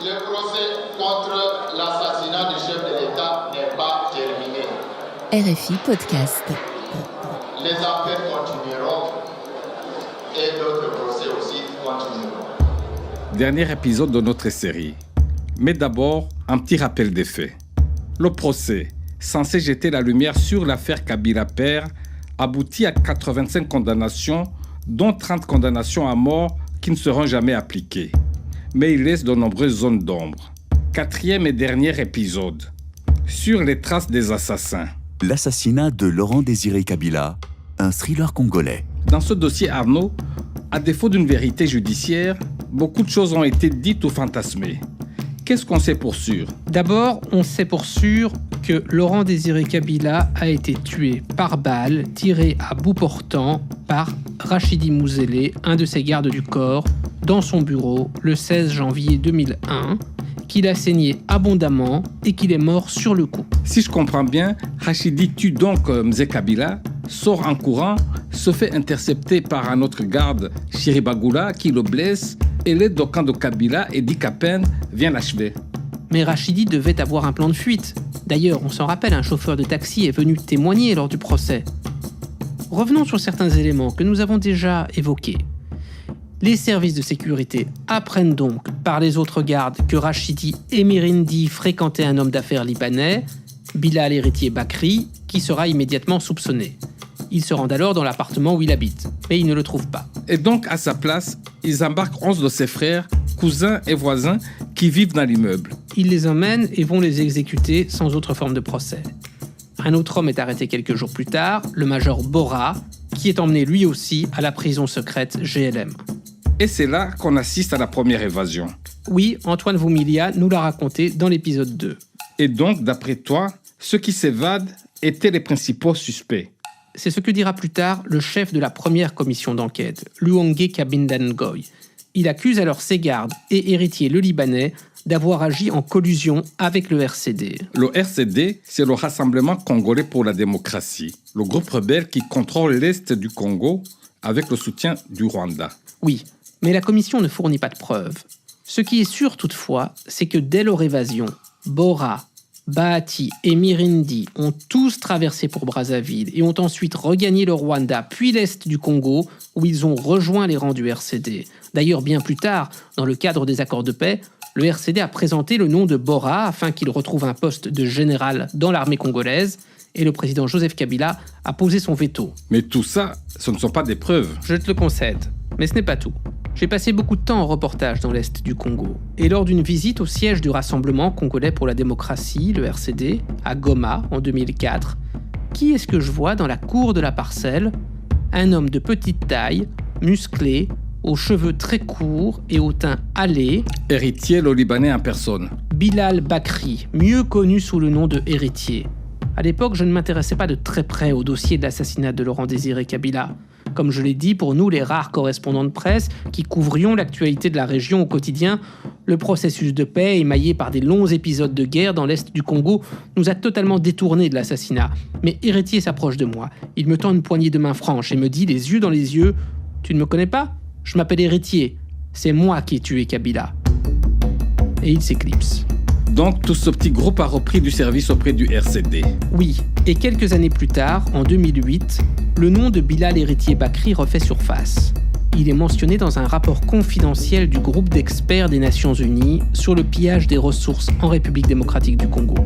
Le procès contre l'assassinat du chef de l'État n'est pas terminé. RFI Podcast. Les appels continueront et d'autres procès aussi continueront. Dernier épisode de notre série. Mais d'abord, un petit rappel des faits. Le procès, censé jeter la lumière sur l'affaire Kabila Père, aboutit à 85 condamnations, dont 30 condamnations à mort qui ne seront jamais appliquées. Mais il laisse de nombreuses zones d'ombre. Quatrième et dernier épisode. Sur les traces des assassins. L'assassinat de Laurent-Désiré Kabila, un thriller congolais. Dans ce dossier, Arnaud, à défaut d'une vérité judiciaire, beaucoup de choses ont été dites ou fantasmées. Qu'est-ce qu'on sait pour sûr ? D'abord, on sait pour sûr que Laurent-Désiré Kabila a été tué par balle tirée à bout portant par Rachidi Mouzélé, un de ses gardes du corps, dans son bureau le 16 janvier 2001, qu'il a saigné abondamment et qu'il est mort sur le coup. Si je comprends bien, Rachidi tue donc Mzee Kabila, sort en courant, se fait intercepter par un autre garde, Chiribagoula, qui le blesse, et l'aide au camp de Kabila et dit qu'à peine vient l'achever. Mais Rachidi devait avoir un plan de fuite. D'ailleurs, on s'en rappelle, un chauffeur de taxi est venu témoigner lors du procès. Revenons sur certains éléments que nous avons déjà évoqués. Les services de sécurité apprennent donc par les autres gardes que Rachidi et Mirindi fréquentaient un homme d'affaires libanais, Bilal Héritier Bakri, qui sera immédiatement soupçonné. Ils se rendent alors dans l'appartement où il habite, mais ils ne le trouvent pas. Et donc, à sa place, ils embarquent 11 de ses frères, cousins et voisins qui vivent dans l'immeuble. Ils les emmènent et vont les exécuter sans autre forme de procès. Un autre homme est arrêté quelques jours plus tard, le major Bora, qui est emmené lui aussi à la prison secrète GLM. Et c'est là qu'on assiste à la première évasion. Oui, Antoine Voumilia nous l'a raconté dans l'épisode 2. Et donc, d'après toi, ceux qui s'évadent étaient les principaux suspects. C'est ce que dira plus tard le chef de la première commission d'enquête, Luonge Kabinda-Ngoy. Il accuse alors ses gardes et Héritier le Libanais d'avoir agi en collusion avec le RCD. Le RCD, c'est le Rassemblement congolais pour la démocratie, le groupe rebelle qui contrôle l'est du Congo avec le soutien du Rwanda. Oui, mais la commission ne fournit pas de preuves. Ce qui est sûr toutefois, c'est que dès leur évasion, Bora, Bahati et Mirindi ont tous traversé pour Brazzaville et ont ensuite regagné le Rwanda puis l'est du Congo où ils ont rejoint les rangs du RCD. D'ailleurs, bien plus tard, dans le cadre des accords de paix, le RCD a présenté le nom de Bora afin qu'il retrouve un poste de général dans l'armée congolaise et le président Joseph Kabila a posé son veto. Mais tout ça, ce ne sont pas des preuves. Je te le concède, mais ce n'est pas tout. J'ai passé beaucoup de temps en reportage dans l'Est du Congo. Et lors d'une visite au siège du Rassemblement congolais pour la démocratie, le RCD, à Goma, en 2004, qui est-ce que je vois dans la cour de la parcelle ? Un homme de petite taille, musclé, aux cheveux très courts et au teint hâlé. Héritier, le Libanais en personne. Bilal Bakri, mieux connu sous le nom de Héritier. À l'époque, je ne m'intéressais pas de très près au dossier de l'assassinat de Laurent-Désiré Kabila. Comme je l'ai dit, pour nous, les rares correspondants de presse qui couvrions l'actualité de la région au quotidien, le processus de paix, émaillé par des longs épisodes de guerre dans l'est du Congo, nous a totalement détournés de l'assassinat. Mais Héritier s'approche de moi. Il me tend une poignée de main franche et me dit, les yeux dans les yeux, « Tu ne me connais pas ? Je m'appelle Héritier. C'est moi qui ai tué Kabila. » Et il s'éclipse. Donc, tout ce petit groupe a repris du service auprès du RCD. Oui, et quelques années plus tard, en 2008, le nom de Bilal Héritier Bakri refait surface. Il est mentionné dans un rapport confidentiel du groupe d'experts des Nations Unies sur le pillage des ressources en République démocratique du Congo.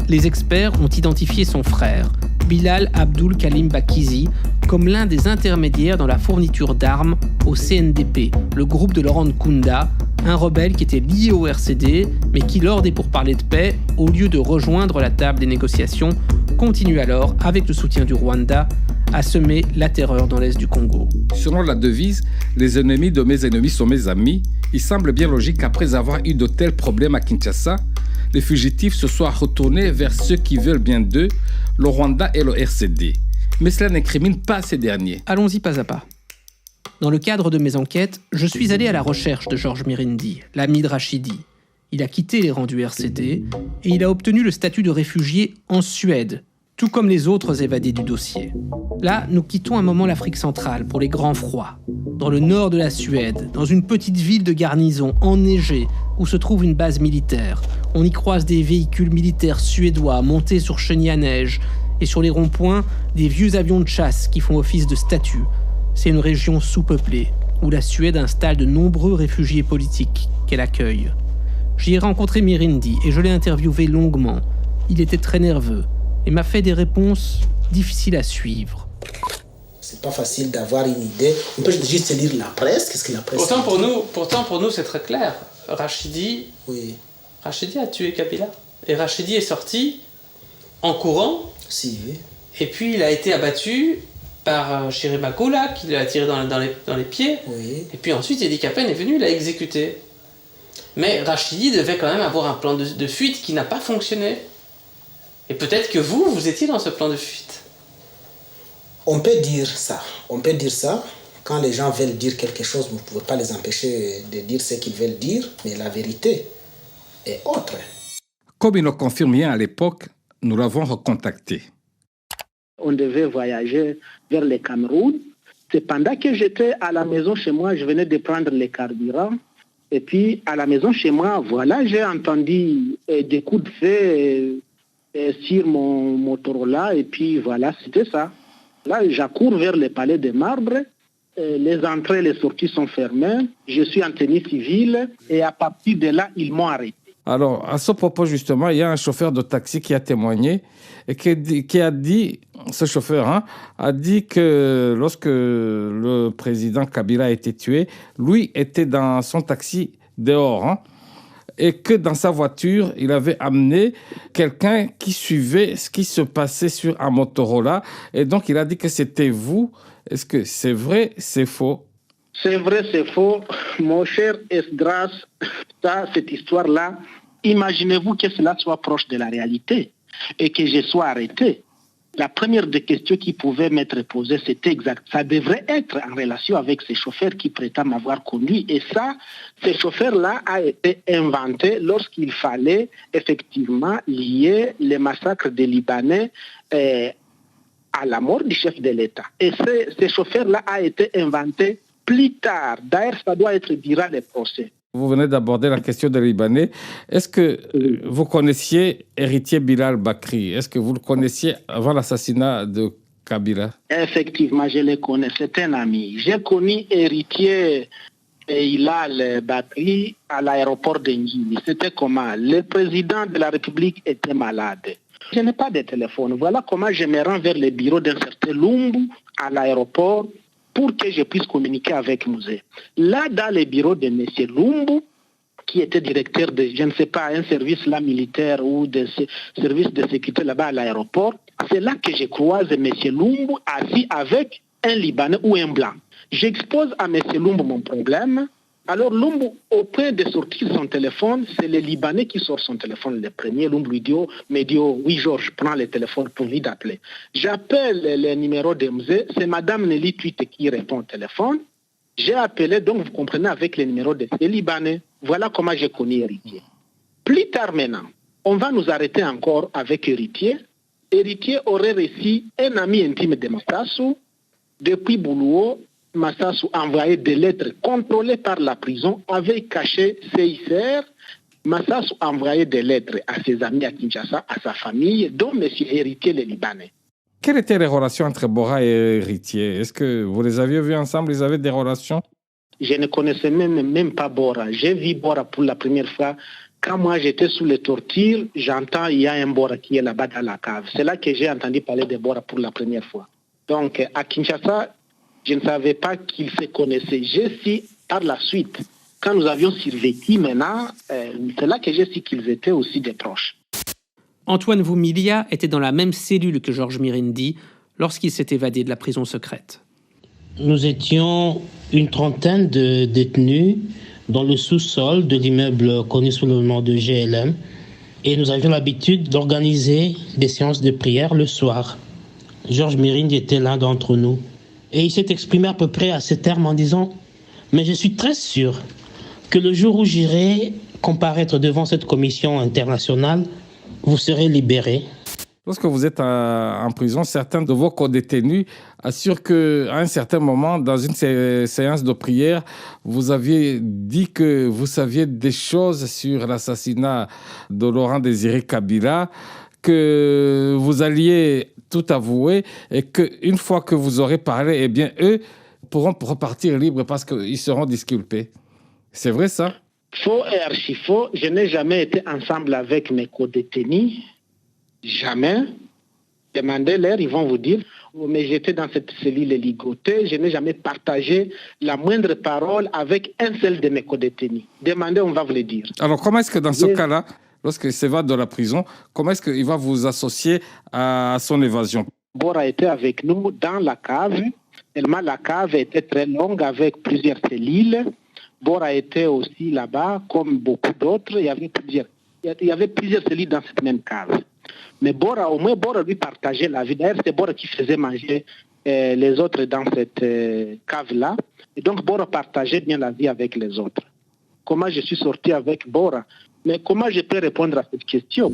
Les experts ont identifié son frère, Bilal Abdul Kalim Bakizi, comme l'un des intermédiaires dans la fourniture d'armes au CNDP, le groupe de Laurent Nkunda, un rebelle qui était lié au RCD, mais qui, lors des pourparlers de paix, au lieu de rejoindre la table des négociations, continue alors, avec le soutien du Rwanda, à semer la terreur dans l'est du Congo. Selon la devise « Les ennemis de mes ennemis sont mes amis », il semble bien logique qu'après avoir eu de tels problèmes à Kinshasa, les fugitifs se soient retournés vers ceux qui veulent bien d'eux, le Rwanda et le RCD. Mais cela n'incrimine pas ces derniers. Allons-y pas à pas. Dans le cadre de mes enquêtes, je suis allé à la recherche de Georges Mirindi, l'ami de Rachidi. Il a quitté les rangs du RCD et il a obtenu le statut de réfugié en Suède, tout comme les autres évadés du dossier. Là, nous quittons un moment l'Afrique centrale pour les grands froids. Dans le nord de la Suède, dans une petite ville de garnison enneigée où se trouve une base militaire, on y croise des véhicules militaires suédois montés sur chenilles à neige et sur les ronds-points, des vieux avions de chasse qui font office de statues. C'est une région sous-peuplée où la Suède installe de nombreux réfugiés politiques qu'elle accueille. J'y ai rencontré Mirindi et je l'ai interviewé longuement. Il était très nerveux et m'a fait des réponses difficiles à suivre. C'est pas facile d'avoir une idée. On peut juste lire la presse. Qu'est-ce que la presse Pourtant pour nous c'est très clair. Rachidi a tué Kabila. Et Rachidi est sorti en courant. Si. Et puis il a été abattu par Shirimakula qui l'a tiré dans les pieds. Oui. Et puis ensuite Idi Kapen est venu, il l'a exécuté. Mais Rachidi devait quand même avoir un plan de fuite qui n'a pas fonctionné. Et peut-être que vous étiez dans ce plan de fuite. On peut dire ça. Quand les gens veulent dire quelque chose, vous ne pouvez pas les empêcher de dire ce qu'ils veulent dire, mais la vérité est autre. Comme il ne confirme rien à l'époque, nous l'avons recontacté. On devait voyager vers le Cameroun. C'est pendant que j'étais à la maison chez moi, je venais de prendre les carburants. Et puis, à la maison chez moi, voilà, j'ai entendu des coups de feu sur mon Motorola. Et puis, voilà, c'était ça. Là, j'accours vers le palais de Marbre. Les entrées et les sorties sont fermées. Je suis en tenue civile. Et à partir de là, ils m'ont arrêté. Alors, à ce propos, justement, il y a un chauffeur de taxi qui a témoigné et qui a dit, ce chauffeur a dit que lorsque le président Kabila a été tué, lui était dans son taxi dehors et que dans sa voiture, il avait amené quelqu'un qui suivait ce qui se passait sur un Motorola et donc il a dit que c'était vous. Est-ce que c'est vrai, c'est faux? C'est vrai, c'est faux. Mon cher Esdras, cette histoire-là, imaginez-vous que cela soit proche de la réalité et que je sois arrêté. La première des questions qui pouvaient m'être posées, c'était exact. Ça devrait être en relation avec ces chauffeurs qui prétendent m'avoir conduit. Et ça, ces chauffeurs-là a été inventé lorsqu'il fallait effectivement lier les massacres des Libanais à la mort du chef de l'État. Et ces chauffeurs-là a été inventé plus tard. D'ailleurs, ça doit être durant les procès. Vous venez d'aborder la question des Libanais. Est-ce que vous connaissiez Héritier Bilal Bakri? Est-ce que vous le connaissiez avant l'assassinat de Kabila? Effectivement, je le connais. C'est un ami. J'ai connu Héritier Bilal Bakri à l'aéroport de Ngili. C'était comment? Le président de la République était malade. Je n'ai pas de téléphone. Voilà comment je me rends vers le bureau d'un certain Lumbu à l'aéroport pour que je puisse communiquer avec Mouzé. Là, dans le bureau de M. Lumbu, qui était directeur de, je ne sais pas, un service là militaire ou de service de sécurité là-bas à l'aéroport, c'est là que je croise M. Lumbu assis avec un Libanais ou un Blanc. J'expose à M. Lumbu mon problème. Alors Lumbu, au point de sortir son téléphone, c'est le Libanais qui sort son téléphone le premier. Lumbu me dit, oui Georges, prends le téléphone pour lui d'appeler. J'appelle le numéro de Mzé, c'est Madame Nelly Tuite qui répond au téléphone. J'ai appelé, donc vous comprenez, avec le numéro de ces Libanais. Voilà comment j'ai connu Héritier. Plus tard maintenant, on va nous arrêter encore avec Héritier. Héritier aurait reçu un ami intime de Massassou. Depuis Boulouo, Massassou envoyait des lettres contrôlées par la prison, avait caché CICR. Massassou envoyait des lettres à ses amis à Kinshasa, à sa famille, dont M. Héritier le Libanais. Quelles étaient les relations entre Bora et Héritier? Est-ce que vous les aviez vus ensemble? Ils avaient des relations? Je ne connaissais même pas Bora. J'ai vu Bora pour la première fois. Quand moi j'étais sous les tortures, j'entends il y a un Bora qui est là-bas dans la cave. C'est là que j'ai entendu parler de Bora pour la première fois. Donc à Kinshasa, je ne savais pas qu'ils se connaissaient. J'ai su par la suite, quand nous avions survécu maintenant, c'est là que j'ai su qu'ils étaient aussi des proches. Antoine Vumilia était dans la même cellule que Georges Mirindi lorsqu'il s'est évadé de la prison secrète. Nous étions une trentaine de détenus dans le sous-sol de l'immeuble connu sous le nom de GLM et nous avions l'habitude d'organiser des séances de prière le soir. Georges Mirindi était l'un d'entre nous. Et il s'est exprimé à peu près à ces termes en disant « Mais je suis très sûr que le jour où j'irai comparaître devant cette commission internationale, vous serez libérés. » Lorsque vous êtes en prison, certains de vos co-détenus assurent qu'à un certain moment, dans une séance de prière, vous aviez dit que vous saviez des choses sur l'assassinat de Laurent Désiré Kabila, que vous alliez tout avouer et qu'une fois que vous aurez parlé, eh bien, eux pourront repartir libres parce qu'ils seront disculpés. C'est vrai ça? Faux et archi-faux. Je n'ai jamais été ensemble avec mes co-détenus. Jamais. Demandez-leur, ils vont vous dire. Mais j'étais dans cette cellule ligotée. Je n'ai jamais partagé la moindre parole avec un seul de mes co-détenus. Demandez, on va vous le dire. Alors, comment est-ce que dans ce cas-là, lorsqu'il s'évade de la prison, comment est-ce qu'il va vous associer à son évasion? Bora était avec nous dans la cave. Tellement la cave était très longue avec plusieurs cellules. Bora était aussi là-bas, comme beaucoup d'autres. Il y avait plusieurs cellules dans cette même cave. Mais Bora, au moins, Bora lui partageait la vie. D'ailleurs, c'est Bora qui faisait manger les autres dans cette cave-là. Et donc, Bora partageait bien la vie avec les autres. Comment je suis sorti avec Bora? Mais comment je peux répondre à cette question?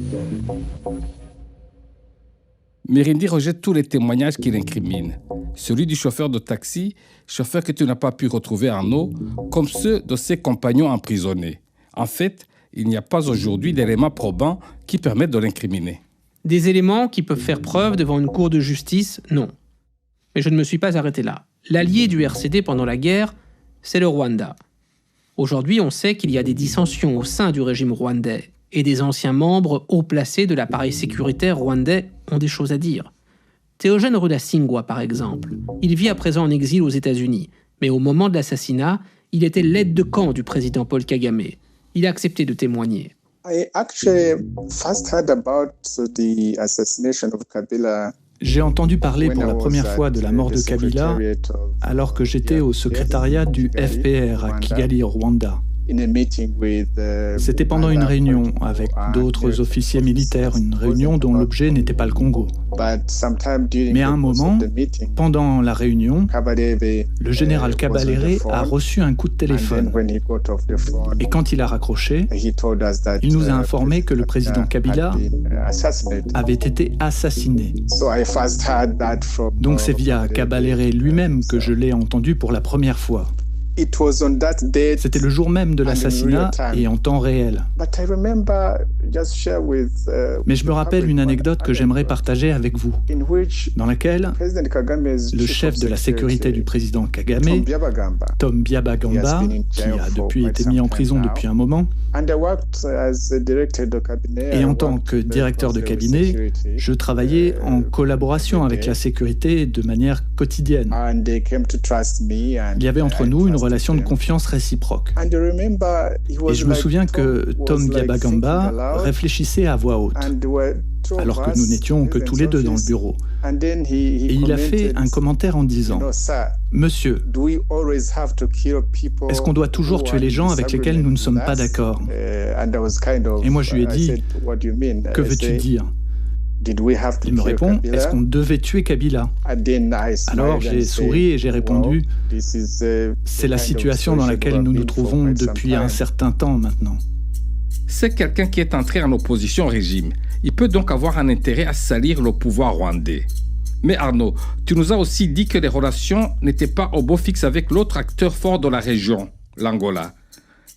Mirindi rejette tous les témoignages qu'il incrimine. Celui du chauffeur de taxi, chauffeur que tu n'as pas pu retrouver en eau, comme ceux de ses compagnons emprisonnés. En fait, il n'y a pas aujourd'hui d'éléments probants qui permettent de l'incriminer. Des éléments qui peuvent faire preuve devant une cour de justice, non. Mais je ne me suis pas arrêté là. L'allié du RCD pendant la guerre, c'est le Rwanda. Aujourd'hui, on sait qu'il y a des dissensions au sein du régime rwandais et des anciens membres haut placés de l'appareil sécuritaire rwandais ont des choses à dire. Théogène Rudasingwa, par exemple, il vit à présent en exil aux États-Unis, mais au moment de l'assassinat, il était l'aide de camp du président Paul Kagame. Il a accepté de témoigner. J'ai entendu parler pour la première fois de la mort de Kabila alors que j'étais au secrétariat du FPR à Kigali, au Rwanda. C'était pendant une réunion avec d'autres officiers militaires, une réunion dont l'objet n'était pas le Congo. Mais à un moment, pendant la réunion, le général Kabalere a reçu un coup de téléphone. Et quand il a raccroché, il nous a informé que le président Kabila avait été assassiné. Donc c'est via Kabalere lui-même que je l'ai entendu pour la première fois. C'était le jour même de l'assassinat et en temps réel. Mais je me rappelle une anecdote que j'aimerais partager avec vous, dans laquelle le chef de la sécurité du président Kagame, Tom Byabagamba, qui a depuis été mis en prison depuis un moment, et en tant que directeur de cabinet, je travaillais en collaboration avec la sécurité de manière quotidienne. Il y avait entre nous une relation de confiance réciproque. Et je me souviens que Tom Byabagamba réfléchissait à voix haute, alors que nous n'étions que tous les deux dans le bureau. Et il a fait un commentaire en disant « Monsieur, est-ce qu'on doit toujours tuer les gens avec lesquels nous ne sommes pas d'accord ?» Et moi je lui ai dit « Que veux-tu dire ?» Il me répond « Est-ce qu'on devait tuer Kabila ?» Alors j'ai souri et j'ai répondu « C'est la situation dans laquelle nous nous trouvons depuis un certain temps maintenant. » C'est quelqu'un qui est entré en opposition au régime. Il peut donc avoir un intérêt à salir le pouvoir rwandais. Mais Arnaud, tu nous as aussi dit que les relations n'étaient pas au beau fixe avec l'autre acteur fort de la région, l'Angola.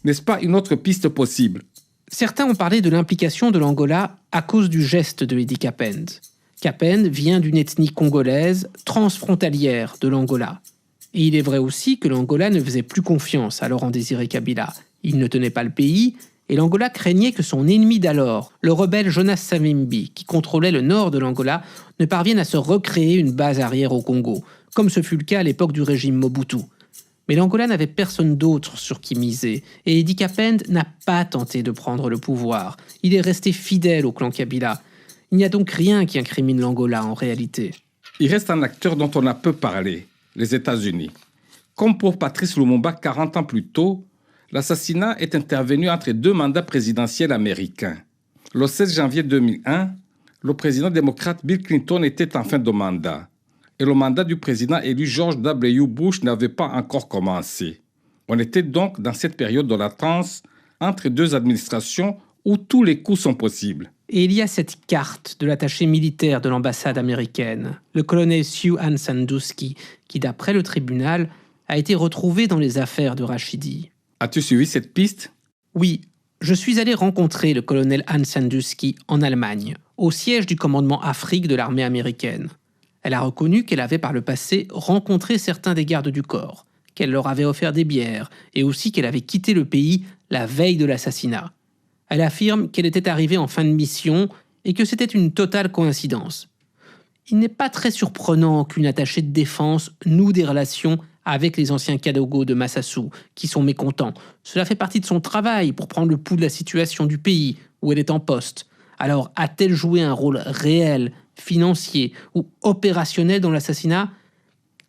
N'est-ce pas une autre piste possible? Certains ont parlé de l'implication de l'Angola à cause du geste de Idi Kapend. Kapend vient d'une ethnie congolaise transfrontalière de l'Angola. Et il est vrai aussi que l'Angola ne faisait plus confiance à Laurent Désiré Kabila. Il ne tenait pas le pays, et l'Angola craignait que son ennemi d'alors, le rebelle Jonas Savimbi, qui contrôlait le nord de l'Angola, ne parvienne à se recréer une base arrière au Congo, comme ce fut le cas à l'époque du régime Mobutu. Mais l'Angola n'avait personne d'autre sur qui miser, et Idi Kapend n'a pas tenté de prendre le pouvoir. Il est resté fidèle au clan Kabila. Il n'y a donc rien qui incrimine l'Angola en réalité. Il reste un acteur dont on a peu parlé, les États-Unis. Comme pour Patrice Lumumba 40 ans plus tôt, l'assassinat est intervenu entre deux mandats présidentiels américains. Le 16 janvier 2001, le président démocrate Bill Clinton était en fin de mandat. Et le mandat du président élu George W. Bush n'avait pas encore commencé. On était donc dans cette période de latence entre deux administrations où tous les coups sont possibles. Et il y a cette carte de l'attaché militaire de l'ambassade américaine, le colonel Sue Ann Sandusky, qui, d'après le tribunal, a été retrouvé dans les affaires de Rachidi. As-tu suivi cette piste? Oui, je suis allé rencontrer le colonel Ann Sandusky en Allemagne, au siège du commandement Afrique de l'armée américaine. Elle a reconnu qu'elle avait par le passé rencontré certains des gardes du corps, qu'elle leur avait offert des bières et aussi qu'elle avait quitté le pays la veille de l'assassinat. Elle affirme qu'elle était arrivée en fin de mission et que c'était une totale coïncidence. Il n'est pas très surprenant qu'une attachée de défense noue des relations avec les anciens Kadogo de Massassou, qui sont mécontents. Cela fait partie de son travail pour prendre le pouls de la situation du pays où elle est en poste. Alors, a-t-elle joué un rôle réel, financier ou opérationnel dans l'assassinat?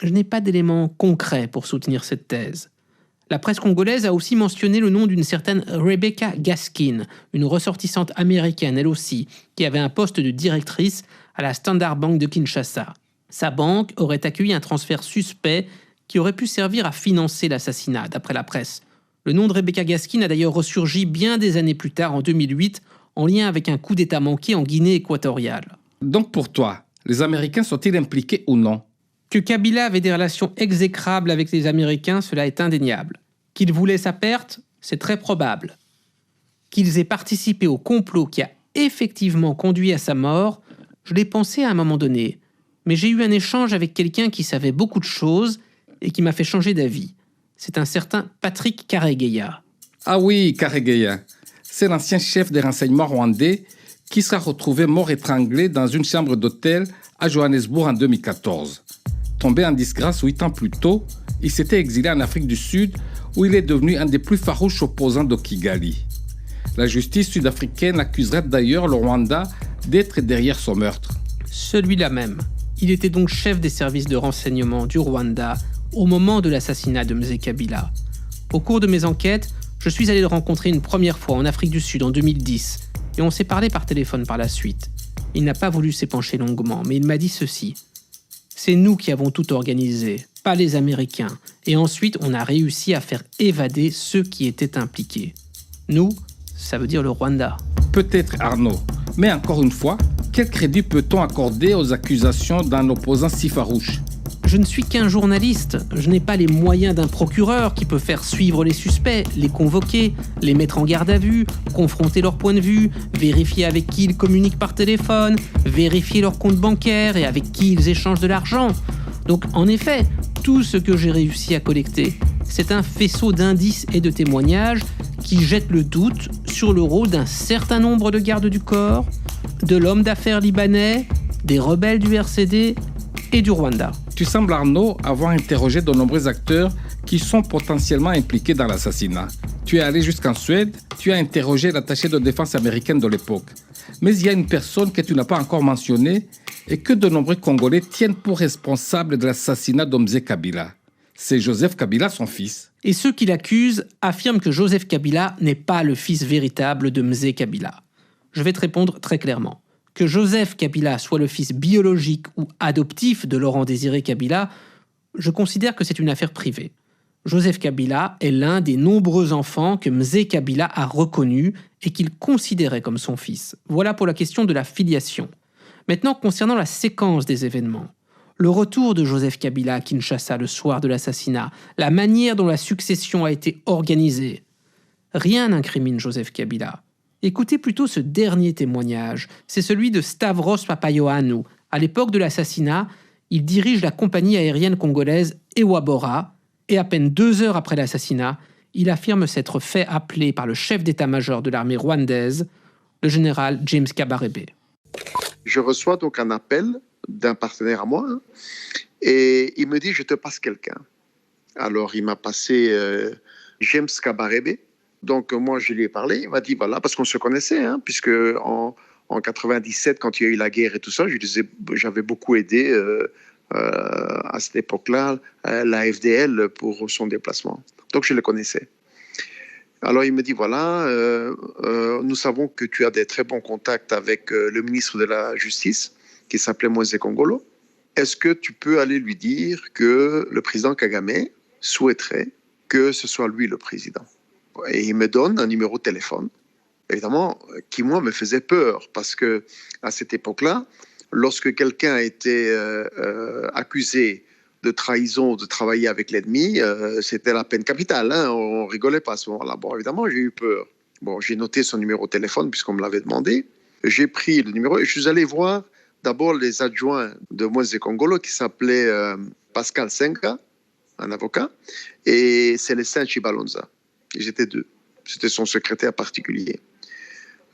Je n'ai pas d'éléments concrets pour soutenir cette thèse. La presse congolaise a aussi mentionné le nom d'une certaine Rebecca Gaskin, une ressortissante américaine elle aussi, qui avait un poste de directrice à la Standard Bank de Kinshasa. Sa banque aurait accueilli un transfert suspect qui aurait pu servir à financer l'assassinat, d'après la presse. Le nom de Rebecca Gaskin a d'ailleurs ressurgi bien des années plus tard, en 2008, en lien avec un coup d'État manqué en Guinée équatoriale. Donc pour toi, les Américains sont-ils impliqués ou non? Que Kabila avait des relations exécrables avec les Américains, cela est indéniable. Qu'ils voulaient sa perte, c'est très probable. Qu'ils aient participé au complot qui a effectivement conduit à sa mort, je l'ai pensé à un moment donné. Mais j'ai eu un échange avec quelqu'un qui savait beaucoup de choses et qui m'a fait changer d'avis. C'est un certain Patrick Karegeya. Ah oui, Karegeya. C'est l'ancien chef des renseignements rwandais qui sera retrouvé mort étranglé dans une chambre d'hôtel à Johannesburg en 2014. Tombé en disgrâce 8 ans plus tôt, il s'était exilé en Afrique du Sud où il est devenu un des plus farouches opposants de Kigali. La justice sud-africaine accuserait d'ailleurs le Rwanda d'être derrière son meurtre. Celui-là même. Il était donc chef des services de renseignement du Rwanda au moment de l'assassinat de Mzee Kabila. Au cours de mes enquêtes, je suis allé le rencontrer une première fois en Afrique du Sud en 2010 et on s'est parlé par téléphone par la suite. Il n'a pas voulu s'épancher longuement, mais il m'a dit ceci. C'est nous qui avons tout organisé, pas les Américains. Et ensuite, on a réussi à faire évader ceux qui étaient impliqués. Nous, ça veut dire le Rwanda. Peut-être Arnaud, mais encore une fois, quel crédit peut-on accorder aux accusations d'un opposant si farouche? Je ne suis qu'un journaliste. Je n'ai pas les moyens d'un procureur qui peut faire suivre les suspects, les convoquer, les mettre en garde à vue, confronter leur point de vue, vérifier avec qui ils communiquent par téléphone, vérifier leur compte bancaire et avec qui ils échangent de l'argent. Donc, en effet, tout ce que j'ai réussi à collecter, c'est un faisceau d'indices et de témoignages qui jettent le doute sur le rôle d'un certain nombre de gardes du corps, de l'homme d'affaires libanais, des rebelles du RCD et du Rwanda. Tu sembles, Arnaud, avoir interrogé de nombreux acteurs qui sont potentiellement impliqués dans l'assassinat. Tu es allé jusqu'en Suède, tu as interrogé l'attaché de défense américaine de l'époque. Mais il y a une personne que tu n'as pas encore mentionnée et que de nombreux Congolais tiennent pour responsable de l'assassinat de Mzee Kabila. C'est Joseph Kabila, son fils. Et ceux qui l'accusent affirment que Joseph Kabila n'est pas le fils véritable de Mzee Kabila. Je vais te répondre très clairement. Que Joseph Kabila soit le fils biologique ou adoptif de Laurent-Désiré Kabila, je considère que c'est une affaire privée. Joseph Kabila est l'un des nombreux enfants que Mzee Kabila a reconnus et qu'il considérait comme son fils. Voilà pour la question de la filiation. Maintenant, concernant la séquence des événements. Le retour de Joseph Kabila à Kinshasa le soir de l'assassinat, la manière dont la succession a été organisée. Rien n'incrimine Joseph Kabila. Écoutez plutôt ce dernier témoignage. C'est celui de Stavros Papaioannou. À l'époque de l'assassinat, il dirige la compagnie aérienne congolaise Ewabora et à peine 2 heures après l'assassinat, il affirme s'être fait appeler par le chef d'état-major de l'armée rwandaise, le général James Kabarebe. Je reçois donc un appel d'un partenaire à moi et il me dit « je te passe quelqu'un ». Alors il m'a passé James Kabarebe. Donc, moi, je lui ai parlé, il m'a dit, voilà, parce qu'on se connaissait, puisque en 97, quand il y a eu la guerre et tout ça, j'avais beaucoup aidé à cette époque-là, la FDL pour son déplacement. Donc, je le connaissais. Alors, il me dit, voilà, nous savons que tu as des très bons contacts avec le ministre de la Justice, qui s'appelait Moïse Kongolo. Est-ce que tu peux aller lui dire que le président Kagame souhaiterait que ce soit lui le président ? Et il me donne un numéro de téléphone évidemment, qui, moi, me faisait peur, parce que à cette époque-là, lorsque quelqu'un était accusé de trahison, de travailler avec l'ennemi, c'était la peine capitale. Hein, on rigolait pas à ce moment-là. Bon, évidemment, j'ai eu peur. Bon, j'ai noté son numéro de téléphone, puisqu'on me l'avait demandé. J'ai pris le numéro et je suis allé voir d'abord les adjoints de Moïse Kongolo, qui s'appelaient Pascal Senga, un avocat, et Célestin Chibalonza. Ils étaient deux. C'était son secrétaire particulier.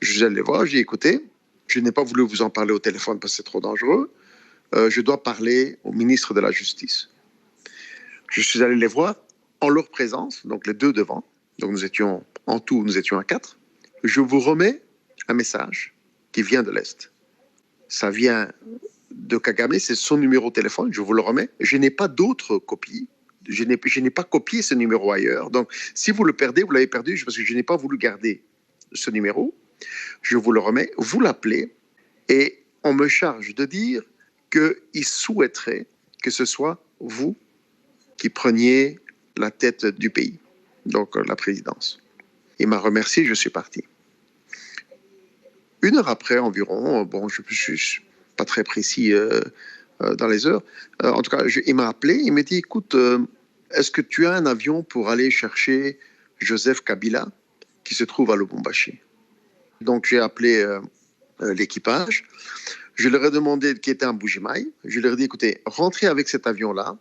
Je suis allé les voir, j'ai écouté. Je n'ai pas voulu vous en parler au téléphone parce que c'est trop dangereux. Je dois parler au ministre de la Justice. Je suis allé les voir en leur présence, donc les deux devant. Donc nous étions à 4. Je vous remets un message qui vient de l'Est. Ça vient de Kagame, c'est son numéro de téléphone, je vous le remets. Je n'ai pas d'autres copies. Je n'ai pas copié ce numéro ailleurs. Donc, si vous le perdez, vous l'avez perdu parce que je n'ai pas voulu garder ce numéro. Je vous le remets, vous l'appelez et on me charge de dire qu'il souhaiterait que ce soit vous qui preniez la tête du pays, donc la présidence. Il m'a remercié, je suis parti. 1 heure après environ, bon, je ne suis pas très précis dans les heures, en tout cas, il m'a appelé, il m'a dit, écoute, est-ce que tu as un avion pour aller chercher Joseph Kabila qui se trouve à Lubumbashi? Donc j'ai appelé l'équipage, je leur ai demandé qui était en Mbuji-Mayi, je leur ai dit, écoutez, rentrez avec cet avion-là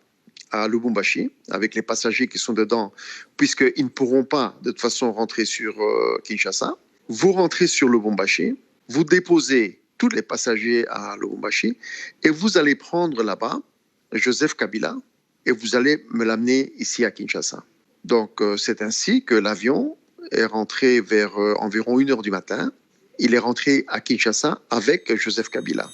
à Lubumbashi, avec les passagers qui sont dedans, puisqu'ils ne pourront pas de toute façon rentrer sur Kinshasa. Vous rentrez sur Lubumbashi, vous déposez tous les passagers à Lubumbashi et vous allez prendre là-bas Joseph Kabila et vous allez me l'amener ici à Kinshasa. Donc c'est ainsi que l'avion est rentré vers environ 1h du matin. Il est rentré à Kinshasa avec Joseph Kabila.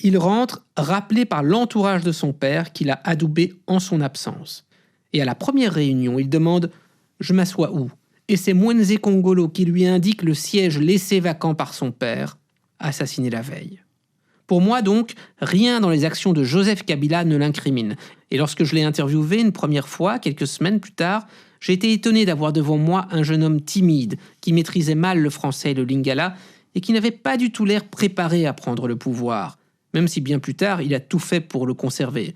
Il rentre rappelé par l'entourage de son père qu'il a adoubé en son absence. Et à la première réunion, il demande « Je m'assois où ?» Et c'est Moïse Kongolo qui lui indique le siège laissé vacant par son père, assassiné la veille. Pour moi donc, rien dans les actions de Joseph Kabila ne l'incrimine. Et lorsque je l'ai interviewé une première fois, quelques semaines plus tard, j'ai été étonné d'avoir devant moi un jeune homme timide, qui maîtrisait mal le français et le lingala, et qui n'avait pas du tout l'air préparé à prendre le pouvoir, même si bien plus tard, il a tout fait pour le conserver.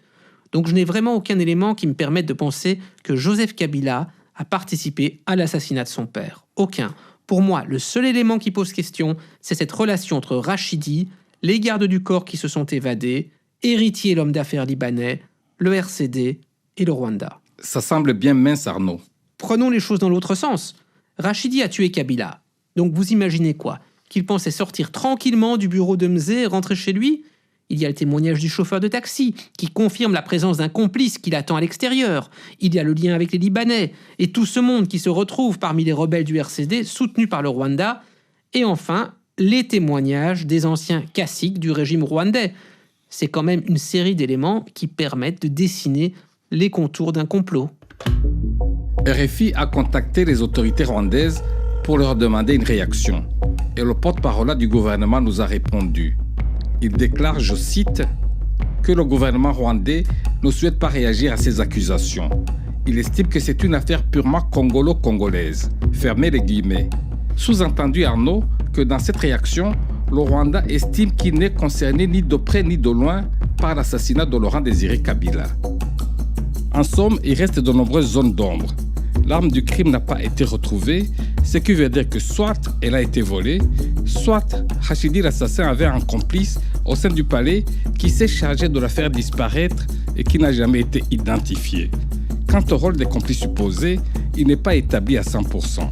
Donc je n'ai vraiment aucun élément qui me permette de penser que Joseph Kabila a participé à l'assassinat de son père. Aucun. Pour moi, le seul élément qui pose question, c'est cette relation entre Rachidi, les gardes du corps qui se sont évadés, Héritier, l'homme d'affaires libanais, le RCD et le Rwanda. Ça semble bien mince, Arnaud. Prenons les choses dans l'autre sens. Rachidi a tué Kabila. Donc vous imaginez quoi? Qu'il pensait sortir tranquillement du bureau de Mzé et rentrer chez lui? Il y a le témoignage du chauffeur de taxi, qui confirme la présence d'un complice qui l'attend à l'extérieur. Il y a le lien avec les Libanais, et tout ce monde qui se retrouve parmi les rebelles du RCD, soutenus par le Rwanda. Et enfin, les témoignages des anciens caciques du régime rwandais. C'est quand même une série d'éléments qui permettent de dessiner les contours d'un complot. RFI a contacté les autorités rwandaises pour leur demander une réaction. Et le porte-parole du gouvernement nous a répondu. Il déclare, je cite, que le gouvernement rwandais ne souhaite pas réagir à ces accusations. Il estime que c'est une affaire purement congolo-congolaise. Fermez les guillemets. Sous-entendu, Arnaud, que dans cette réaction, le Rwanda estime qu'il n'est concerné ni de près ni de loin par l'assassinat de Laurent Désiré Kabila. En somme, il reste de nombreuses zones d'ombre. L'arme du crime n'a pas été retrouvée, ce qui veut dire que soit elle a été volée, soit Rachidi l'assassin avait un complice au sein du palais qui s'est chargé de la faire disparaître et qui n'a jamais été identifié. Quant au rôle des complices supposés, il n'est pas établi à 100%.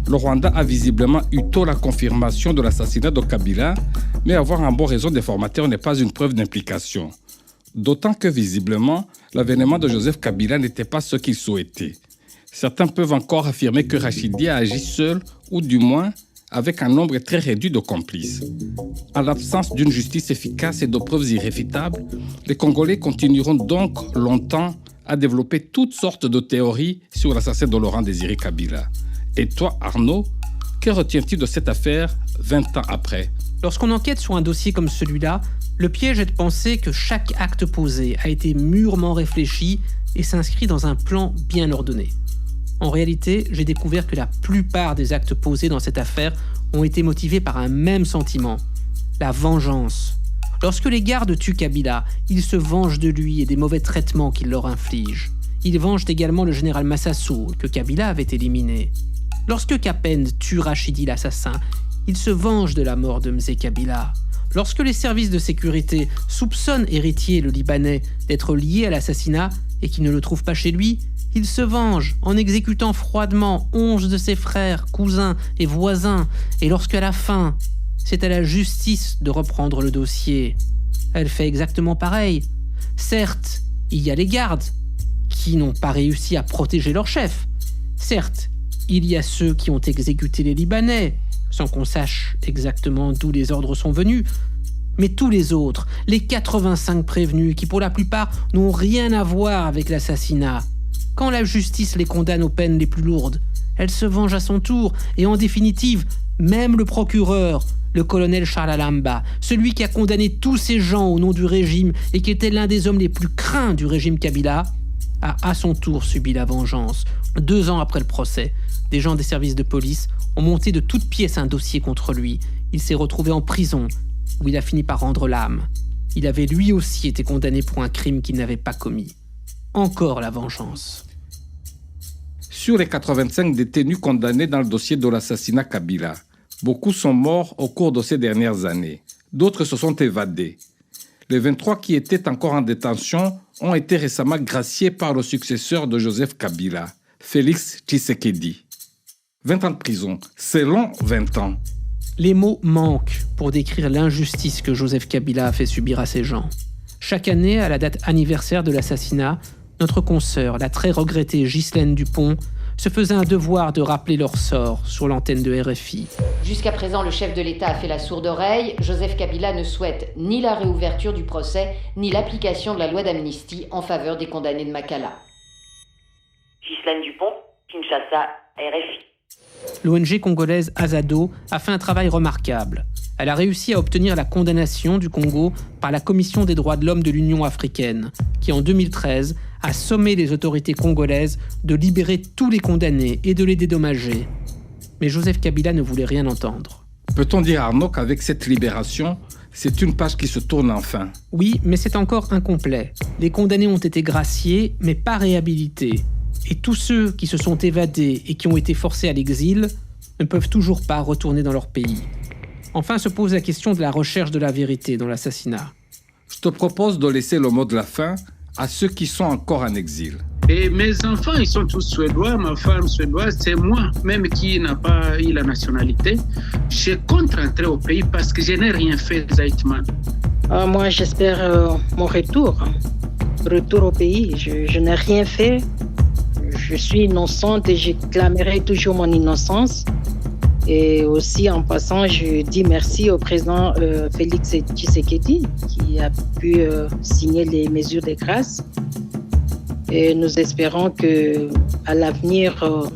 Le Rwanda a visiblement eu tôt la confirmation de l'assassinat de Kabila, mais avoir un bon réseau d'informateurs n'est pas une preuve d'implication. D'autant que visiblement, l'avènement de Joseph Kabila n'était pas ce qu'il souhaitait. Certains peuvent encore affirmer que Rachidi a agi seul, ou du moins avec un nombre très réduit de complices. En l'absence d'une justice efficace et de preuves irréfutables, les Congolais continueront donc longtemps à développer toutes sortes de théories sur l'assassin de Laurent Désiré Kabila. Et toi, Arnaud, que retiens-tu de cette affaire 20 ans après? Lorsqu'on enquête sur un dossier comme celui-là, le piège est de penser que chaque acte posé a été mûrement réfléchi et s'inscrit dans un plan bien ordonné. En réalité, j'ai découvert que la plupart des actes posés dans cette affaire ont été motivés par un même sentiment, la vengeance. Lorsque les gardes tuent Kabila, ils se vengent de lui et des mauvais traitements qu'il leur inflige. Ils vengent également le général Massassou, que Kabila avait éliminé. Lorsque Kapend tue Rachidi l'assassin, il se venge de la mort de Mzee Kabila. Lorsque les services de sécurité soupçonnent Héritier, le Libanais, d'être lié à l'assassinat et qu'ils ne le trouvent pas chez lui, il se venge en exécutant froidement 11 de ses frères, cousins et voisins. Et lorsqu'à la fin, c'est à la justice de reprendre le dossier, elle fait exactement pareil. Certes, il y a les gardes qui n'ont pas réussi à protéger leur chef. Certes, il y a ceux qui ont exécuté les Libanais, sans qu'on sache exactement d'où les ordres sont venus. Mais tous les autres, les 85 prévenus, qui pour la plupart n'ont rien à voir avec l'assassinat, quand la justice les condamne aux peines les plus lourdes, elle se venge à son tour. Et en définitive, même le procureur, le colonel Charles Alamba, celui qui a condamné tous ces gens au nom du régime et qui était l'un des hommes les plus craints du régime Kabila, a à son tour subi la vengeance. 2 ans après le procès, des gens des services de police ont monté de toutes pièces un dossier contre lui. Il s'est retrouvé en prison, où il a fini par rendre l'âme. Il avait lui aussi été condamné pour un crime qu'il n'avait pas commis. Encore la vengeance. Sur les 85 détenus condamnés dans le dossier de l'assassinat Kabila, beaucoup sont morts au cours de ces dernières années. D'autres se sont évadés. Les 23 qui étaient encore en détention ont été récemment graciés par le successeur de Joseph Kabila, Félix Tshisekedi. 20 ans de prison, c'est long, 20 ans. Les mots manquent pour décrire l'injustice que Joseph Kabila a fait subir à ces gens. Chaque année, à la date anniversaire de l'assassinat, notre consoeur, la très regrettée Ghislaine Dupont, se faisait un devoir de rappeler leur sort sur l'antenne de RFI. Jusqu'à présent, le chef de l'État a fait la sourde oreille. Joseph Kabila ne souhaite ni la réouverture du procès, ni l'application de la loi d'amnistie en faveur des condamnés de Makala. Ghislaine Dupont, Kinshasa, RFI. L'ONG congolaise Azado a fait un travail remarquable. Elle a réussi à obtenir la condamnation du Congo par la Commission des droits de l'homme de l'Union africaine, qui en 2013 a sommé les autorités congolaises de libérer tous les condamnés et de les dédommager. Mais Joseph Kabila ne voulait rien entendre. Peut-on dire, Arnaud, qu'avec cette libération, c'est une page qui se tourne enfin? Oui, mais c'est encore incomplet. Les condamnés ont été graciés, mais pas réhabilités. Et tous ceux qui se sont évadés et qui ont été forcés à l'exil ne peuvent toujours pas retourner dans leur pays. Enfin se pose la question de la recherche de la vérité dans l'assassinat. Je te propose de laisser le mot de la fin à ceux qui sont encore en exil. Et mes enfants, ils sont tous suédois, ma femme suédoise, c'est moi, même qui n'a pas eu la nationalité. Je compte rentrer au pays parce que je n'ai rien fait, Zaitman. Moi, j'espère mon retour au pays. Je n'ai rien fait. Je suis innocente et je clamerai toujours mon innocence. Et aussi, en passant, je dis merci au président Félix Tshisekedi qui a pu signer les mesures de grâce. Et nous espérons qu'à l'avenir,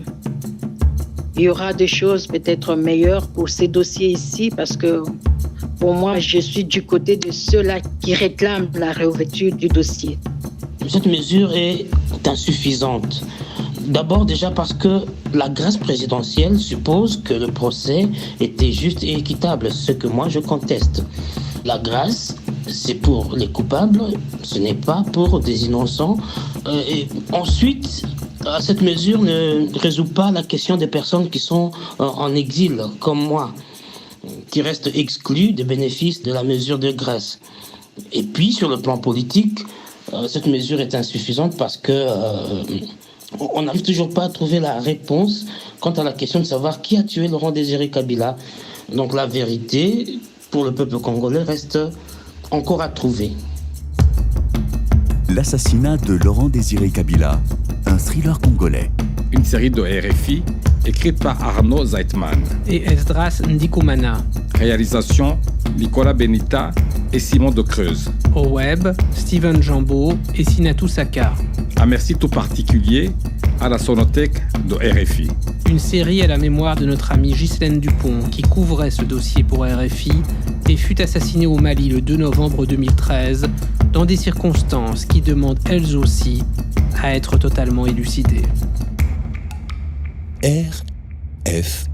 il y aura des choses peut-être meilleures pour ces dossiers ici, parce que pour moi, je suis du côté de ceux-là qui réclament la réouverture du dossier. Cette mesure est insuffisante. D'abord déjà parce que la grâce présidentielle suppose que le procès était juste et équitable, ce que moi je conteste. La grâce, c'est pour les coupables, ce n'est pas pour des innocents. Et ensuite, cette mesure ne résout pas la question des personnes qui sont en exil, comme moi, qui restent exclus des bénéfices de la mesure de grâce. Et puis, sur le plan politique, cette mesure est insuffisante parce que on n'arrive toujours pas à trouver la réponse quant à la question de savoir qui a tué Laurent Désiré Kabila. Donc la vérité, pour le peuple congolais, reste encore à trouver. L'assassinat de Laurent Désiré Kabila, un thriller congolais. Une série de RFI écrite par Arnaud Zaitman et Esdras Ndikumana. Réalisation Nicolas Benita et Simon de Creuse. Au web, Steven Jambeau et Sinatou Saka. Un merci tout particulier à la Sonothèque de RFI. Une série à la mémoire de notre amie Ghislaine Dupont qui couvrait ce dossier pour RFI et fut assassinée au Mali le 2 novembre 2013 dans des circonstances qui demandent elles aussi à être totalement élucidées. RFI.